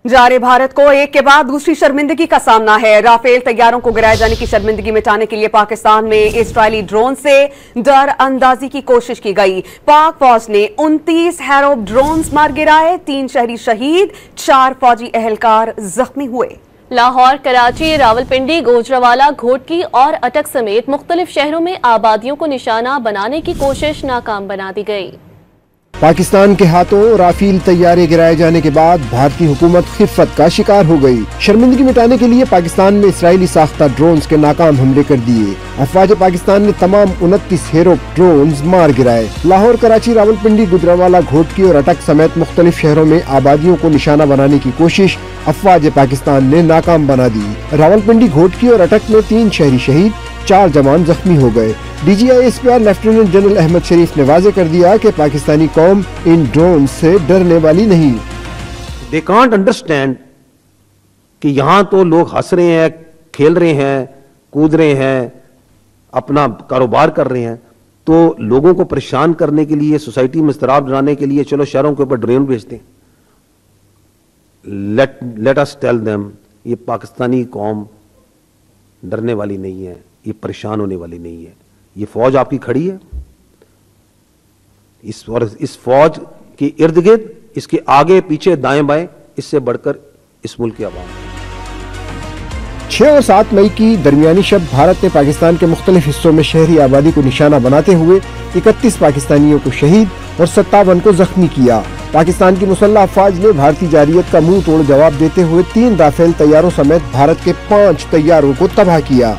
जारे भारत को एक के बाद दूसरी शर्मिंदगी का सामना है। राफेल तैयारों को गिराए जाने की शर्मिंदगी मिटाने के लिए पाकिस्तान में इजरायली ड्रोन से डर अंदाजी की कोशिश की गई। पाक फौज ने 29 हैरोप ड्रोन्स मार गिराए, 3 शहरी शहीद, 4 फौजी एहलकार जख्मी हुए। लाहौर, कराची, रावलपिंडी, गोजरावाला, घोटकी और अटक समेत मुख्तलिफ शहरों में आबादियों को निशाना बनाने की कोशिश नाकाम बना दी गई। पाकिस्तान के हाथों राफेल तैयारे गिराए जाने के बाद भारतीय हुकूमत खिफ़त का शिकार हो गई। शर्मिंदगी मिटाने के लिए पाकिस्तान में इसराइली साख्ता ड्रोन्स के नाकाम हमले कर दिए। अफवाज पाकिस्तान ने तमाम 29 हेरोप ड्रोन्स मार गिराए। लाहौर, कराची, रावलपिंडी, गुजरावाला, घोटकी और अटक समेत मुख्तलिफ शहरों में आबादियों को निशाना बनाने की कोशिश अफवाज पाकिस्तान ने नाकाम बना दी। रावलपिंडी, घोटकी और अटक में 3 शहरी शहीद, 4 जवान जख्मी हो गए। DGI-SPR लेफ्टिनेंट जनरल अहमद शरीफ ने वाज़ेह कर दिया कि पाकिस्तानी कौम इन ड्रोन से डरने वाली नहीं। They can't understand कि यहाँ तो लोग हंस रहे हैं, खेल रहे हैं, कूद रहे हैं, अपना कारोबार कर रहे हैं, तो लोगों को परेशान करने के लिए, सोसाइटी में इज़्तिराब डालने के लिए चलो शहरों के ऊपर ड्रोन भेजते हैं। Let us tell them, ये पाकिस्तानी कौम डरने वाली नहीं है, ये परेशान होने वाली नहीं है। ये फौज आपकी खड़ी है, इस फौज के इर्द गिर्द, इसके आगे पीछे दाएं बाएं, इससे बढ़कर इस मुल्क की आवाम। 6 और 7 मई की दरमियानी शब भारत ने पाकिस्तान के मुख्तलिफ हिस्सों में शहरी आबादी को निशाना बनाते हुए 31 पाकिस्तानियों को शहीद और 57 को जख्मी किया। पाकिस्तान की मुसल्लह अफवाज ने भारतीय जारियत का मुंह तोड़ जवाब देते हुए 3 राफेल तैयारों समेत भारत के 5 तैयारों को तबाह किया।